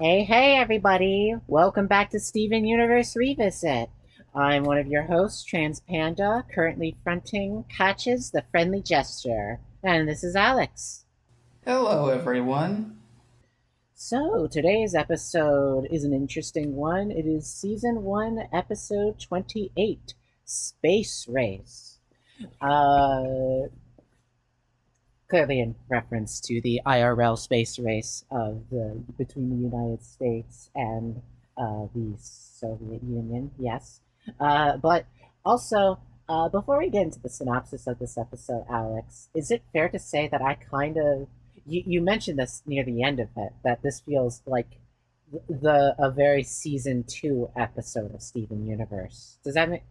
Hey, everybody! Welcome back to Steven Universe Revisit. I'm one of your hosts, Trans Panda, currently fronting Patches the Friendly Gesture. And this is Alex. Hello, everyone. So, today's episode is an interesting one. It is Season 1, Episode 28 Space Race. Uh, Clearly in reference to the IRL space race between the United States and the Soviet Union. Yes, but also before we get into the synopsis of this episode, Alex, is it fair to say that I kind of you mentioned this near the end of it that this feels like the a very season 2 episode of Steven Universe? Does that make?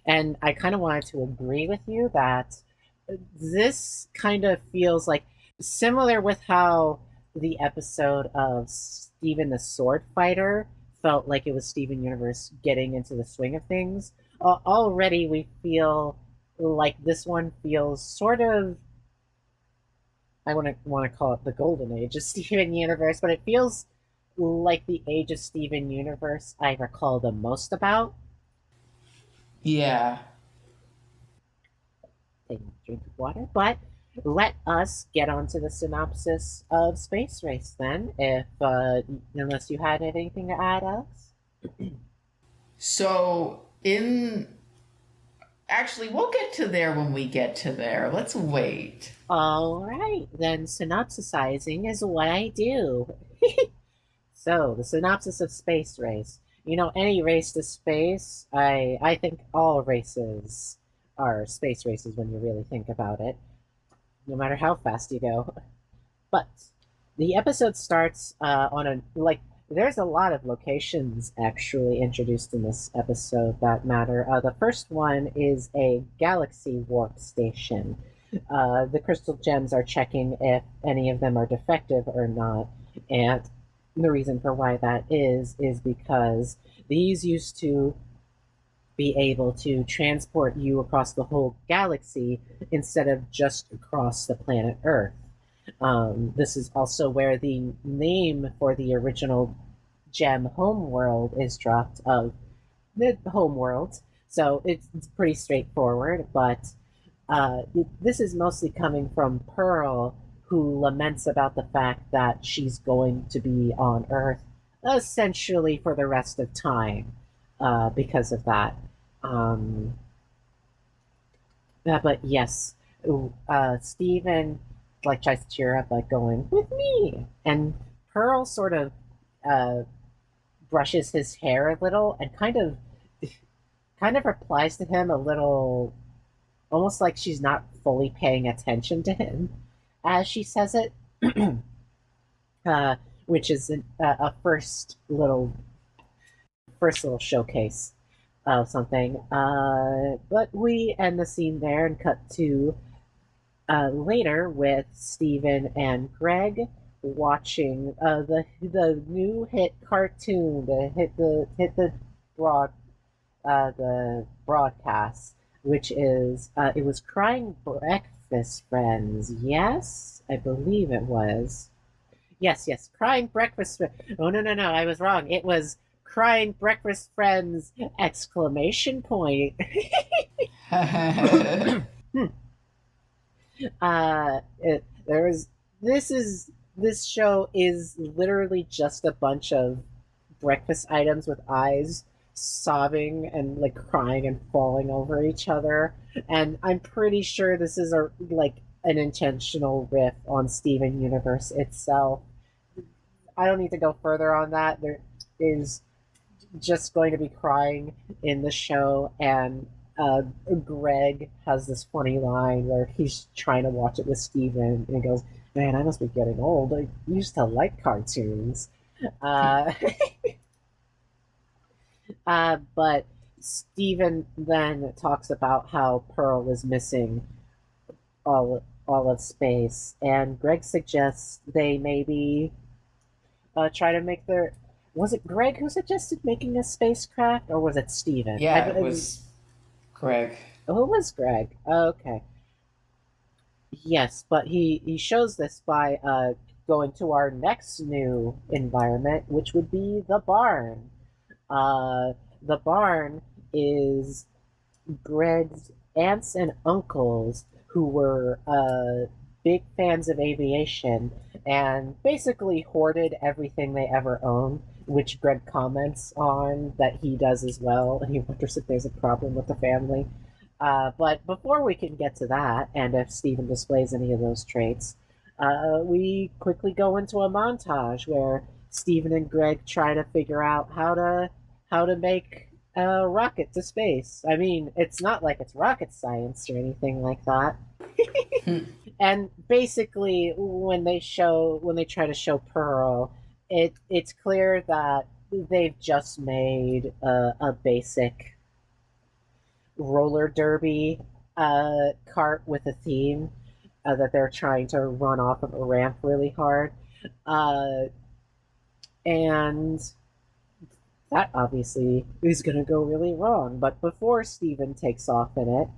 And I kind of wanted to agree with you that this kind of feels like similar with how the episode of Steven the Sword Fighter felt like it was Steven Universe getting into the swing of things. Already, we feel like this one feels sort of. I want to call it the golden age of Steven Universe, but it feels like the age of Steven Universe I recall the most about. Yeah. Take a drink of water. But let us get on to the synopsis of Space Race then, if unless you had anything to add, Alex. So, in. Actually, we'll get to there when we get to there. Let's wait. All right, then synopsisizing is what I do. So, the synopsis of Space Race. You know, any race to space, I think all races are space races when you really think about it, no matter how fast you go. But the episode starts on a like. There's a lot of locations actually introduced in this episode that matter. The first one is a galaxy warp station. The crystal gems are checking if any of them are defective or not, and the reason for why that is because these used to be able to transport you across the whole galaxy instead of just across the planet Earth. This is also where the name for the original gem homeworld is dropped of the homeworld. So it's pretty straightforward, but this is mostly coming from Pearl, who laments about the fact that she's going to be on Earth essentially for the rest of time because of that. Um, but yes, Steven like tries to cheer up, like going with me, and Pearl sort of uh, brushes his hair a little and kind of replies to him a little, almost like she's not fully paying attention to him as she says it, uh, which is a first little showcase of something. But we end the scene there and cut to later with Steven and Greg watching the new hit cartoon, broad the broadcast, which is it was Crying Breakfast Friends. Yes, I believe it was. Yes, Crying Breakfast. Oh no, I was wrong. It was Crying Breakfast Friends! Exclamation point. Hmm. There was this show is literally just a bunch of breakfast items with eyes sobbing and like crying and falling over each other, and I'm pretty sure this is a like an intentional riff on Steven Universe itself. I don't need to go further on that. There is just going to be crying in the show, and uh, Greg has this funny line where he's trying to watch it with Steven, and he goes, "Man, I must be getting old. I used to like cartoons." Uh, but Steven then talks about how Pearl is missing all of space, and Greg suggests they maybe try to make their. Was it Greg who suggested making a spacecraft, or was it Steven? yeah, it was Greg. Who was Greg? Okay. Yes, but he shows this by going to our next new environment, which would be the barn. The barn is Greg's aunts and uncles who were big fans of aviation and basically hoarded everything they ever owned, which Greg comments on that he does as well. And he wonders if there's a problem with the family. But before we can get to that, and if Stephen displays any of those traits, we quickly go into a montage where Stephen and Greg try to figure out how to make a rocket to space. I mean, it's not like it's rocket science or anything like that. And basically, when they try to show Pearl, it's clear that they've just made a basic roller derby cart with a theme that they're trying to run off of a ramp really hard. Uh, and that obviously is going to go really wrong. But before Steven takes off in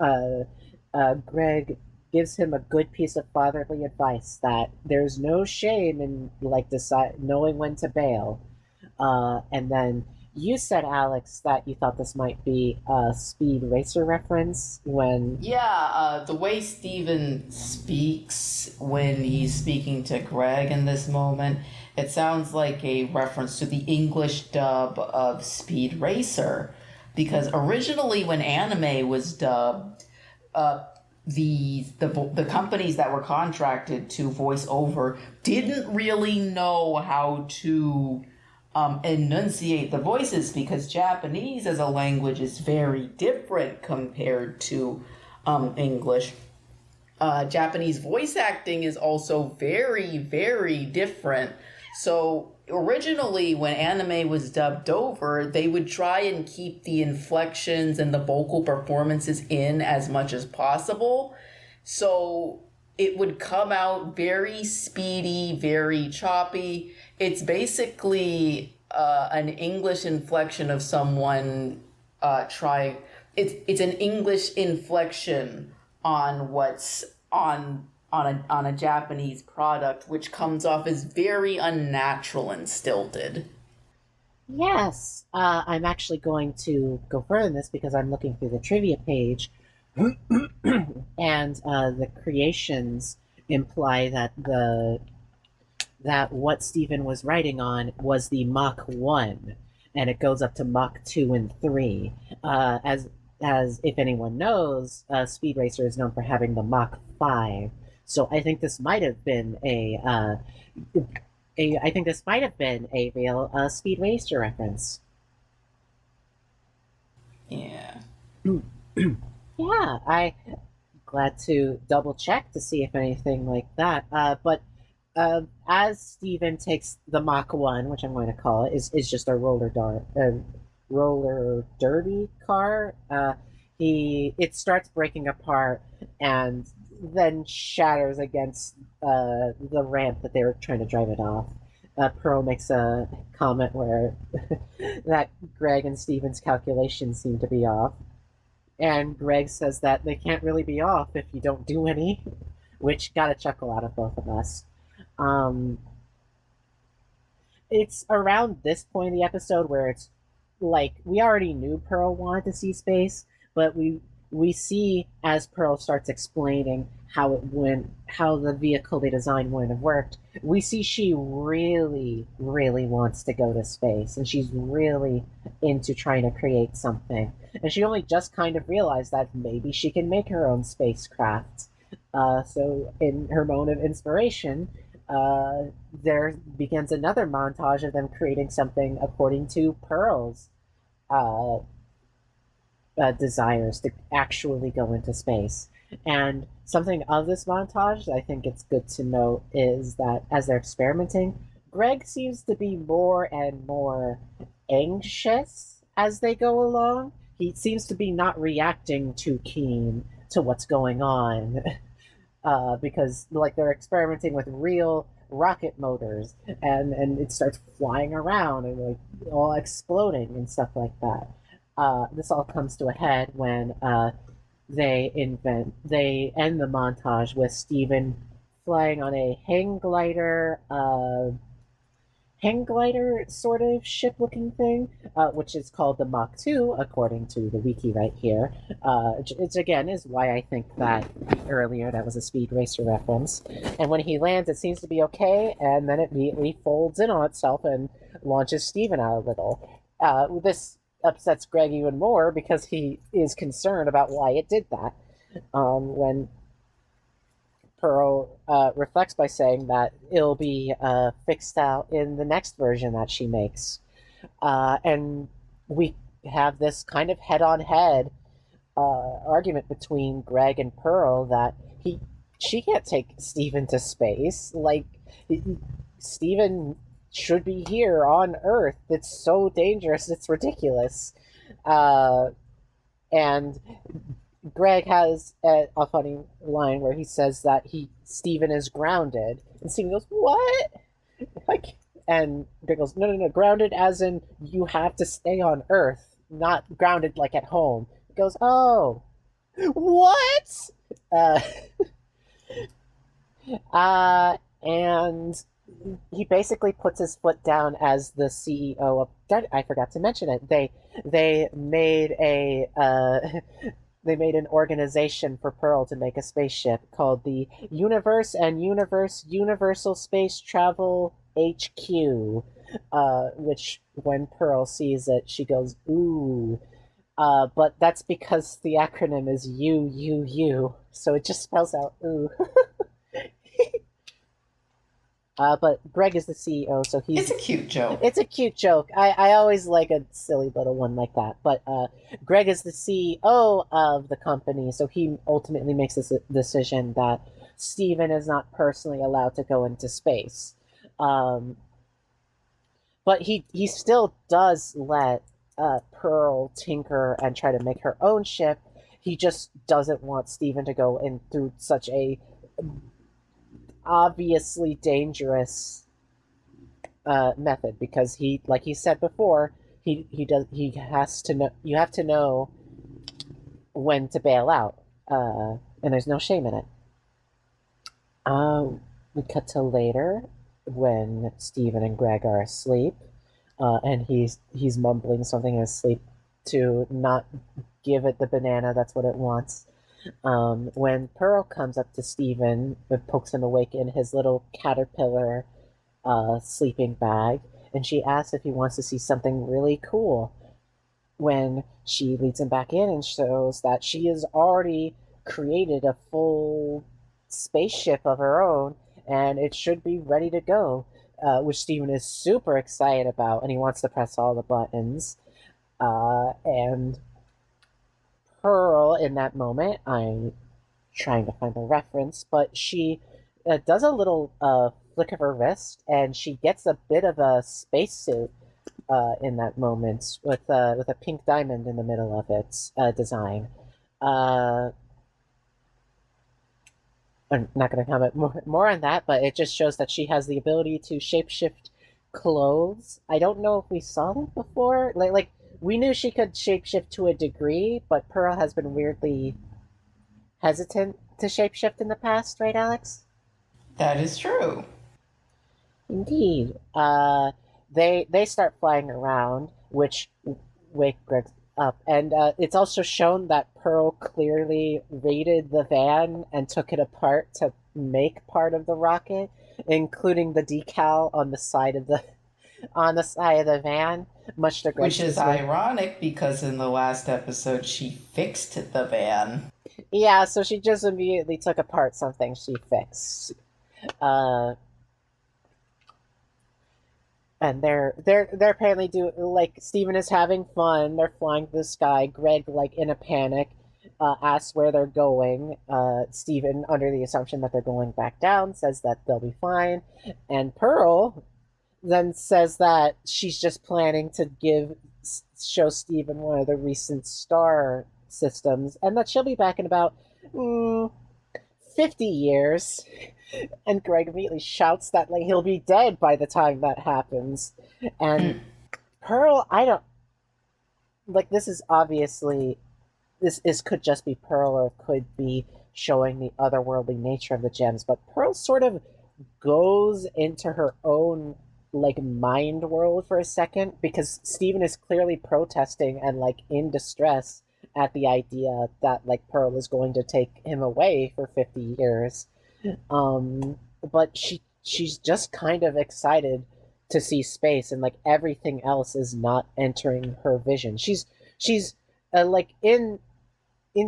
it, uh, Greg gives him a good piece of fatherly advice that there's no shame in like decide knowing when to bail. And then you said, Alex, that you thought this might be a Speed Racer reference when. Yeah, the way Steven speaks when he's speaking to Greg in this moment, it sounds like a reference to the English dub of Speed Racer. Because originally, when anime was dubbed, uh, the companies that were contracted to voice over didn't really know how to enunciate the voices because Japanese as a language is very different compared to English. Japanese voice acting is also very, very different. So originally, when anime was dubbed over, they would try and keep the inflections and the vocal performances in as much as possible. So it would come out very speedy, very choppy. It's basically an English inflection of someone trying. It's an English inflection on what's on a Japanese product, which comes off as very unnatural and stilted. Yes, I'm actually going to go further than this because I'm looking through the trivia page, and the creations imply that what Stephen was writing on was the Mach 1, and it goes up to Mach 2 and 3. As if anyone knows, Speed Racer is known for having the Mach 5. So I think this might have been I think this might have been a real Speed Racer reference. Yeah. Yeah, I glad to double check to see if anything like that. But as Steven takes the Mach 1, which I'm going to call it, is just a roller derby car. It starts breaking apart and then shatters against the ramp that they were trying to drive it off. Pearl makes a comment where that Greg and Steven's calculations seem to be off. And Greg says that they can't really be off if you don't do any, which got a chuckle out of both of us. Um, it's around this point in the episode where it's like we already knew Pearl wanted to see space, but we see as Pearl starts explaining how the vehicle they designed wouldn't have worked. We see she really, really wants to go to space, and she's really into trying to create something. And she only just kind of realized that maybe she can make her own spacecraft. So, in her moment of inspiration, there begins another montage of them creating something according to Pearl's uh, desires to actually go into space. And something of this montage I think it's good to note is that as they're experimenting, Greg seems to be more and more anxious as they go along. He seems to be not reacting too keen to what's going on because like they're experimenting with real rocket motors and it starts flying around and like all exploding and stuff like that. This all comes to a head when they end the montage with Steven flying on a hang glider sort of ship looking thing, which is called the Mach 2, according to the wiki right here. It's again is why I think that earlier that was a Speed Racer reference. And when he lands, it seems to be okay, and then it immediately folds in on itself and launches Steven out a little. This upsets Greg even more because he is concerned about why it did that. When Pearl reflects by saying that it'll be fixed out in the next version that she makes. And we have this kind of head on head argument between Greg and Pearl that she can't take Steven to space. Like, Steven should be here on Earth. It's so dangerous, it's ridiculous. Uh, and Greg has a funny line where he says that Steven is grounded, and Steven goes, "What?" Like, and Greg goes, "No, no, no, grounded as in you have to stay on Earth, not grounded like at home." He goes, "Oh, what?" Uh, and he basically puts his foot down as the CEO of. I forgot to mention it. They made a they made an organization for Pearl to make a spaceship called the Universal Space Travel HQ. Which when Pearl sees it, she goes, "Ooh." But that's because the acronym is UUU, so it just spells out "ooh." But Greg is the CEO, so It's a cute joke. it's a cute joke. I always like a silly little one like that. But Greg is the CEO of the company, so he ultimately makes this decision that Steven is not personally allowed to go into space. Um, but he still does let Pearl tinker and try to make her own ship. He just doesn't want Steven to go in through such a obviously dangerous method because like he said before, he has to know. You have to know when to bail out, and there's no shame in it. We cut to later when Steven and Greg are asleep, and he's mumbling something in his sleep to not give it the banana. That's what it wants. When Pearl comes up to Steven and pokes him awake in his little caterpillar sleeping bag, and she asks if he wants to see something really cool. When she leads him back in and shows that she has already created a full spaceship of her own, and it should be ready to go, which Steven is super excited about, and he wants to press all the buttons. And Pearl, in that moment, I'm trying to find the reference, but she does a little flick of her wrist, and she gets a bit of a spacesuit in that moment with a pink diamond in the middle of its design. Uh, I'm not going to comment more on that, but it just shows that she has the ability to shapeshift clothes. I don't know if we saw that before. Like we knew she could shapeshift to a degree, but Pearl has been weirdly hesitant to shapeshift in the past, right, Alex? That is true. Indeed. They start flying around, which wake Greg up, and it's also shown that Pearl clearly raided the van and took it apart to make part of the rocket, including the decal on the side of the van. Much to Which Greg's is dismay. ironic because in the last episode she fixed the van. Yeah, so she just immediately took apart something she fixed. Uh, and they're apparently do like Steven is having fun. They're flying through the sky. Greg, like in a panic, asks where they're going. Steven, under the assumption that they're going back down, says that they'll be fine. And Pearl then says that she's just planning to show Steven one of the recent star systems, and that she'll be back in about 50 years. And Greg immediately shouts that like he'll be dead by the time that happens. And Pearl, I don't like this is obviously this is could just be Pearl or it could be showing the otherworldly nature of the gems. But Pearl sort of goes into her own like mind world for a second because Steven is clearly protesting and like in distress at the idea that like Pearl is going to take him away for 50 years. But she's just kind of excited to see space and like everything else is not entering her vision. She's like in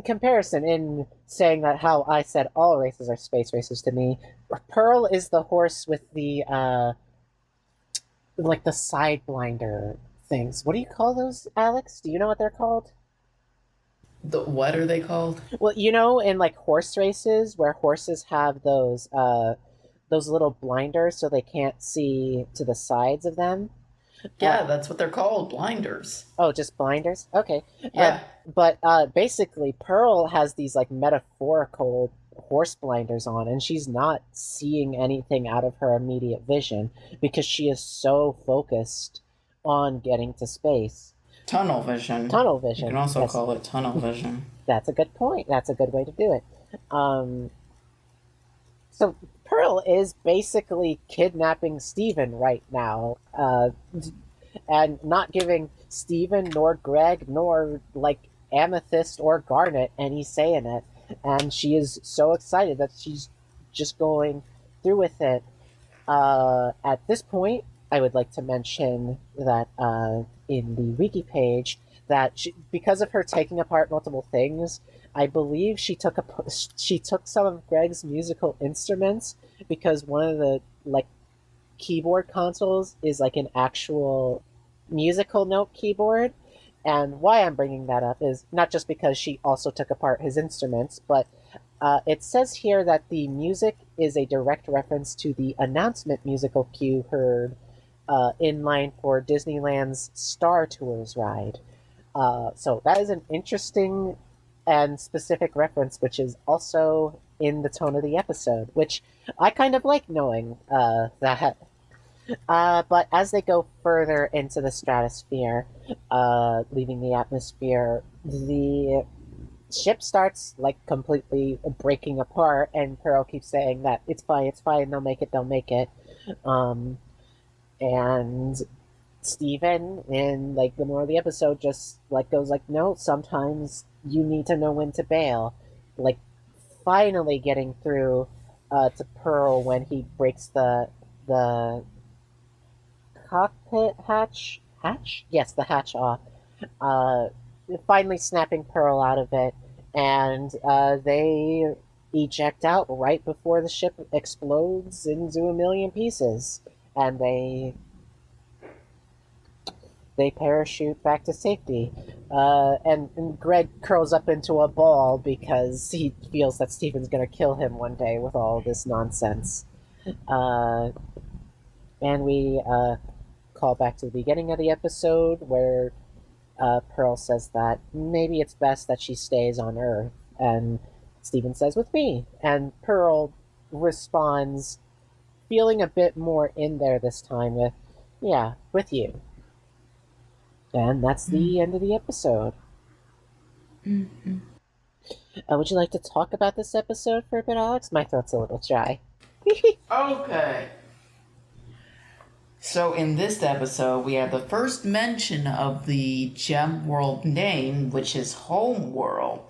comparison, in saying that how I said all races are space races to me, Pearl is the horse with the like the side blinder things. What do you call those, Alex? Do you know what they're called? The what are they called? Well, you know, in like horse races where horses have those little blinders so they can't see to the sides of them. Uh, Yeah, that's what they're called, blinders. oh, just blinders. Okay. Uh, Yeah. but basically, Pearl has these like metaphorical horse blinders on, and she's not seeing anything out of her immediate vision because she is so focused on getting to space. Tunnel vision. Tunnel You can vision. also Yes, call it tunnel vision. that's a good point. That's a good way to do it. Um, so Pearl is basically kidnapping Steven right now, and not giving Steven nor Greg nor like Amethyst or Garnet any say in it. And she is so excited that she's just going through with it. At this point, I would like to mention that in the wiki page that because of her taking apart multiple things, I believe she took some of Greg's musical instruments because one of the like keyboard consoles is like an actual musical note keyboard. And why I'm bringing that up is not just because she also took apart his instruments, but it says here that the music is a direct reference to the announcement musical cue heard in line for Disneyland's Star Tours ride. So that is an interesting and specific reference, which is also in the tone of the episode, which I kind of like knowing that. But as they go further into the stratosphere, leaving the atmosphere, the ship starts like completely breaking apart, and Pearl keeps saying that it's fine, they'll make it. Um, and Steven, in like the more of the episode, just like goes like, no, sometimes you need to know when to bail. Like, finally getting through to Pearl when he breaks the cockpit hatch, yes, the hatch off, uh finally snapping Pearl out of it, and they eject out right before the ship explodes into a million pieces, and they parachute back to safety. And Greg curls up into a ball because he feels that Steven's gonna kill him one day with all this nonsense. uh, and we call back to the beginning of the episode where Pearl says that maybe it's best that she stays on Earth, and Steven says, with me. And Pearl responds, feeling a bit more in there this time with, yeah, with you. And that's the end of the episode. Mm-hmm. Would you like to talk about this episode for a bit, Alex? My throat's a little dry. Okay. So in this episode, we have the first mention of the gem world name, which is Home World.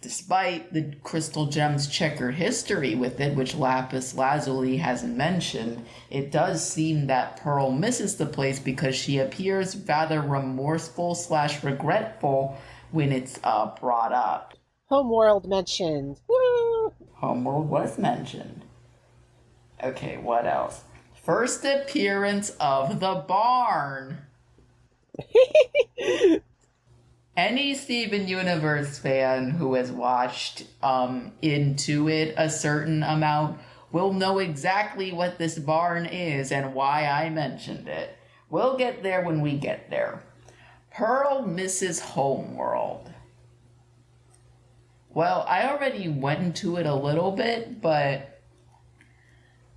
Despite the crystal gem's checkered history with it, which Lapis Lazuli hasn't mentioned, it does seem that Pearl misses the place because she appears rather remorseful / regretful when it's brought up. Homeworld mentioned. Woo! Homeworld was mentioned. Okay, what else? First appearance of the barn. Any Steven Universe fan who has watched into it a certain amount will know exactly what this barn is and why I mentioned it. We'll get there when we get there. Pearl misses Homeworld. Well, I already went into it a little bit, but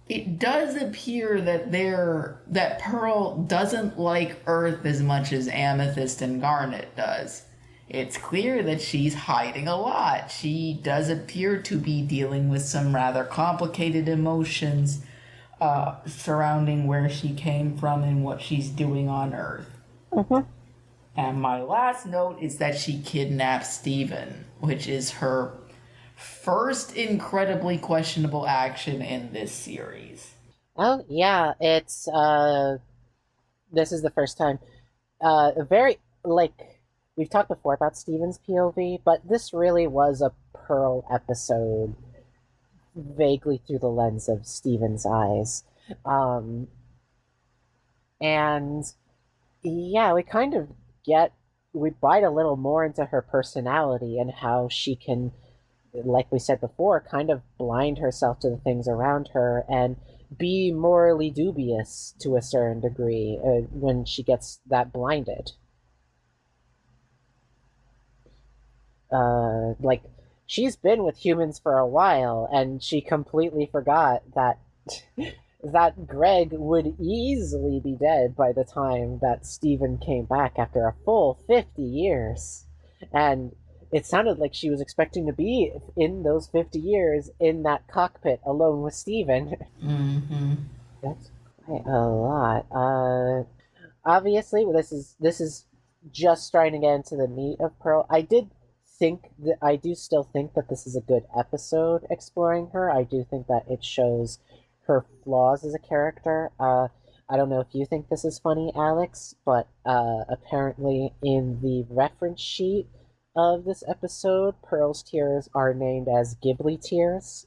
it does appear that Pearl doesn't like Earth as much as Amethyst and Garnet does. it's clear that she's hiding a lot. She does appear to be dealing with some rather complicated emotions surrounding where she came from and what she's doing on Earth. Mm-hmm. And my last note is that she kidnaps Steven, which is her first incredibly questionable action in this series. Oh yeah, it's this is the first time. Very like we've talked before about Steven's POV, but this really was a Pearl episode, vaguely through the lens of Steven's eyes, um, and yeah, we kind of get we bite a little more into her personality and how she can, like we said before, kind of blind herself to the things around her and be morally dubious to a certain degree when she gets that blinded. Like, she's been with humans for a while, and she completely forgot that that Greg would easily be dead by the time that Steven came back after a full 50 years. And it sounded like she was expecting to be in those 50 years in that cockpit alone with Steven. Mm-hmm. That's quite a lot. Obviously, this is just starting to get into the meat of Pearl. I do still think that this is a good episode exploring her. I do think that it shows her flaws as a character. I don't know if you think this is funny, Alex, but apparently in the reference sheet of this episode, Pearl's tears are named as Ghibli tears.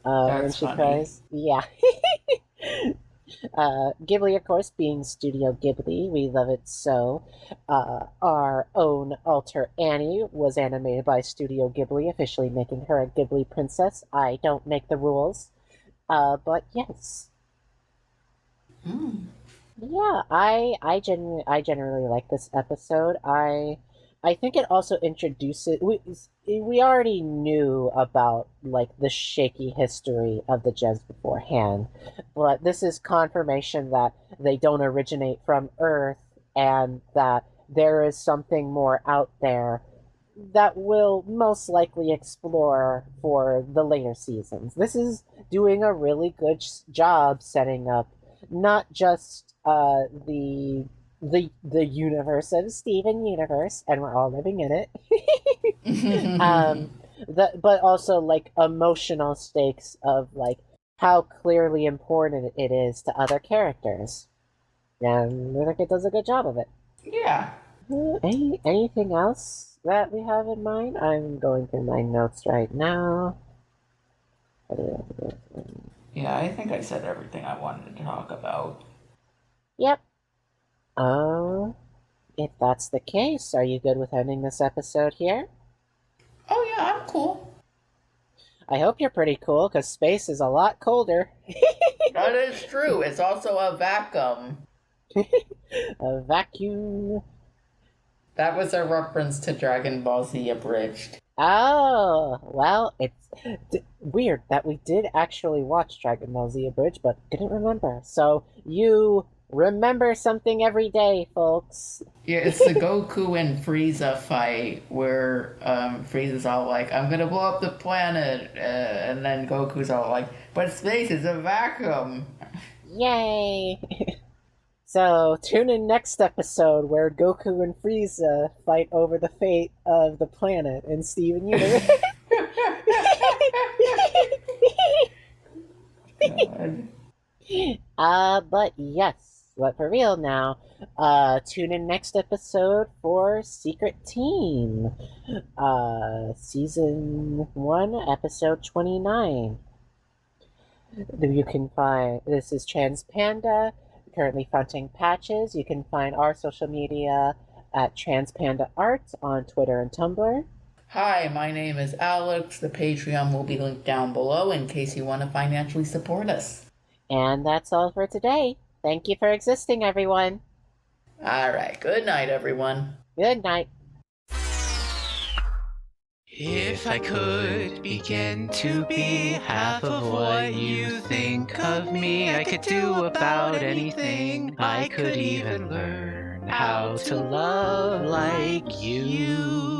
When That's she funny. cries, yeah. Ghibli, of course, being Studio Ghibli, we love it so. Our own Alter Annie was animated by Studio Ghibli, officially making her a Ghibli princess. I don't make the rules. But yes. Mm. Yeah, I generally like this episode. I think it also introduces we already knew about like the shaky history of the gems beforehand, but this is confirmation that they don't originate from Earth and that there is something more out there that will most likely explore for the later seasons. This is doing a really good job setting up not just the universe of Steven Universe, and we're all living in it. um, but also like emotional stakes of like how clearly important it is to other characters, and I think it does a good job of it. Yeah. Anything else that we have in mind? I'm going through my notes right now. Yeah, I think I said everything I wanted to talk about. Yep. Uh, if that's the case, are you good with ending this episode here? Oh, yeah, I'm cool. I hope you're pretty cool, because space is a lot colder. That is true. It's also a vacuum. A vacuum. That was a reference to Dragon Ball Z Abridged. Oh, well, it's weird that we did actually watch Dragon Ball Z Abridged, but didn't remember. So you remember something every day, folks. Yeah, it's the Goku and Frieza fight where Frieza's all like, I'm gonna blow up the planet. And then Goku's all like, but space is a vacuum. Yay! So tune in next episode where Goku and Frieza fight over the fate of the planet in Steven Universe. God. But yes, but for real now, tune in next episode for Secret Team, season 1, episode 29. You can find, this is Trans Panda, currently fronting Patches. You can find our social media at Trans Panda Art on Twitter and Tumblr. Hi, my name is Alex. The Patreon will be linked down below in case you want to financially support us. And that's all for today. Thank you for existing, everyone. Alright, good night, everyone. Good night. If I could begin to be half of what what you think of me. I could do about anything. I could even learn how to love like you.